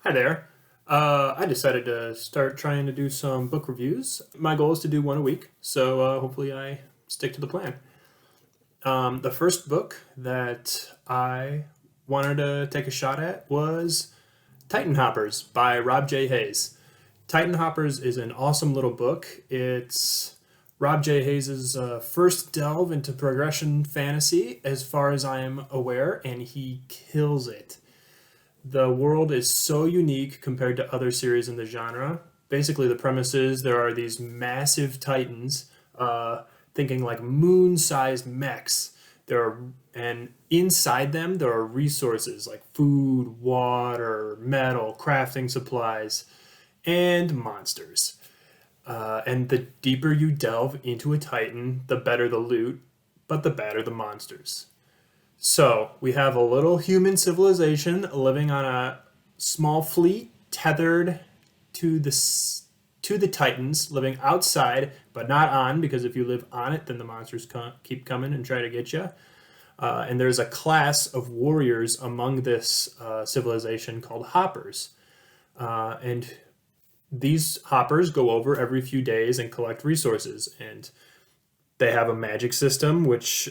Hi there. I decided to start trying to do some book reviews. My goal is to do one a week, so hopefully I stick to the plan. The first book that I wanted to take a shot at was Titan Hoppers by Rob J. Hayes. Titan Hoppers is an awesome little book. It's Rob J. Hayes' first delve into progression fantasy, as far as I am aware, and he kills it. The world is so unique compared to other series in the genre. Basically, the premise is there are these massive titans, thinking like moon-sized mechs. There are, and inside them there are resources like food, water, metal, crafting supplies, and monsters. And the deeper you delve into a titan, the better the loot, but the badder the monsters. So we have a little human civilization living on a small fleet tethered to the Titans, living outside but not on, because if you live on it, then the monsters keep coming and try to get you. And there's a class of warriors among this civilization called Hoppers, and these Hoppers go over every few days and collect resources. And they have a magic system, which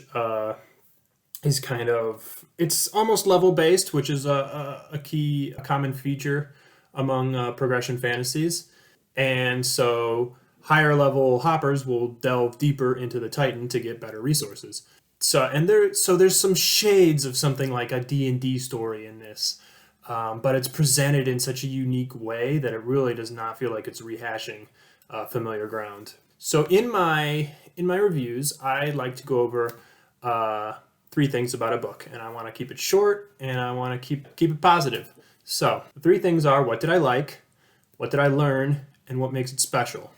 is kind of it's almost level based, which is a key a common feature among progression fantasies. And so higher level hoppers will delve deeper into the Titan to get better resources. So there's some shades of something like a D&D story in this, but it's presented in such a unique way that it really does not feel like it's rehashing familiar ground. So in my reviews, I like to go over uh, three things about a book, and I want to keep it short, and I want to keep it positive. So the three things are: what did I like, what did I learn, and what makes it special.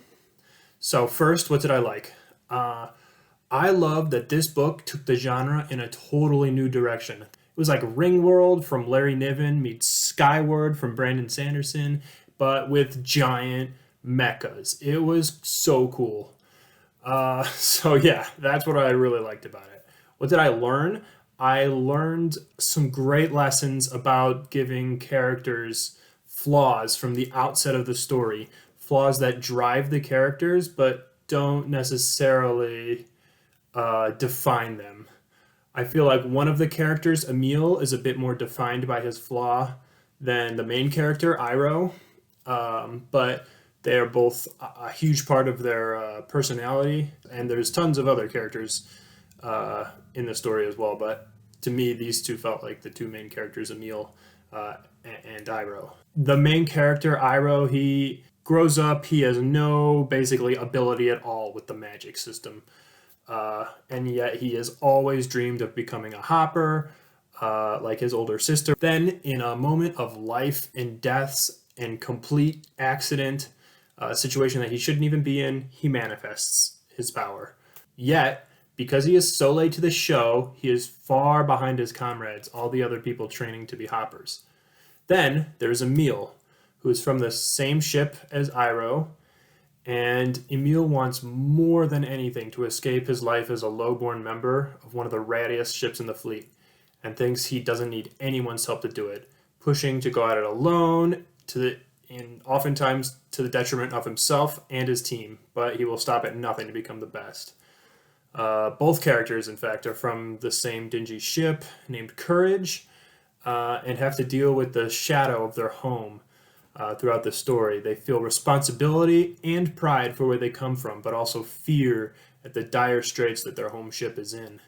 So first, what did I like? I love that this book took the genre in a totally new direction. It was like Ringworld from Larry Niven meets Skyward from Brandon Sanderson, but with giant mechas. It was so cool. So yeah, that's what I really liked about it. What did I learn? I learned some great lessons about giving characters flaws from the outset of the story, flaws that drive the characters but don't necessarily define them. I feel like one of the characters, Emil, is a bit more defined by his flaw than the main character, Iroh, but they are both a huge part of their personality, and there's tons of other characters in the story as well. But to me, these two felt like the two main characters, Emil and Iroh. The main character, Iroh, he grows up, he has no basically ability at all with the magic system. And yet he has always dreamed of becoming a hopper, like his older sister. Then, in a moment of life and deaths and complete accident, a situation that he shouldn't even be in, he manifests his power. Yet, because he is so late to the show, he is far behind his comrades, all the other people training to be hoppers. Then there's Emil, who is from the same ship as Iroh, and Emil wants more than anything to escape his life as a lowborn member of one of the rattiest ships in the fleet, and thinks he doesn't need anyone's help to do it, pushing to go at it alone and oftentimes to the detriment of himself and his team, but he will stop at nothing to become the best. Both characters, in fact, are from the same dingy ship named Courage, and have to deal with the shadow of their home throughout the story. They feel responsibility and pride for where they come from, but also fear at the dire straits that their home ship is in.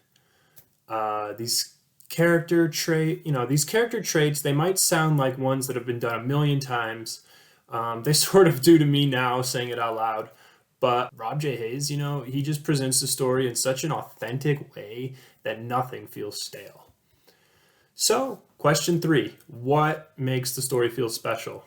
These character traits, they might sound like ones that have been done a million times. They sort of do to me now, saying it out loud. But Rob J. Hayes, he just presents the story in such an authentic way that nothing feels stale. So, question three: what makes the story feel special?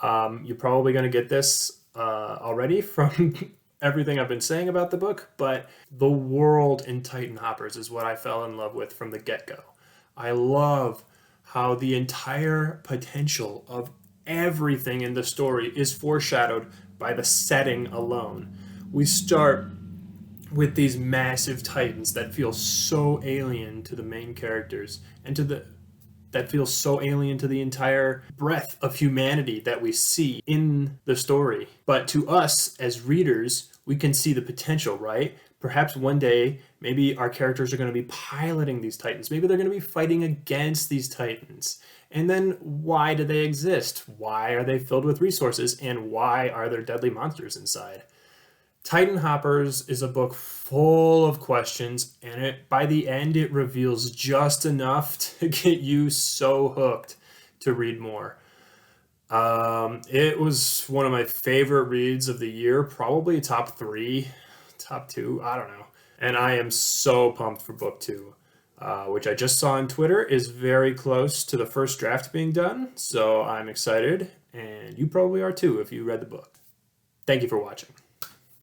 You're probably going to get this already from everything I've been saying about the book, but the world in Titan Hoppers is what I fell in love with from the get go. I love how the entire potential of everything in the story is foreshadowed by the setting alone. We start with these massive titans that feel so alien to the main characters and to the that feels so alien to the entire breadth of humanity that we see in the story. But to us as readers, we can see the potential, right? Perhaps one day, maybe our characters are going to be piloting these titans. Maybe they're going to be fighting against these titans. And then why do they exist? Why are they filled with resources? And why are there deadly monsters inside? Titan Hoppers is a book full of questions, and by the end it reveals just enough to get you so hooked to read more. It was one of my favorite reads of the year, probably top 3, top 2, I don't know. And I am so pumped for book 2, which I just saw on Twitter is very close to the first draft being done, so I'm excited, and you probably are too if you read the book. Thank you for watching.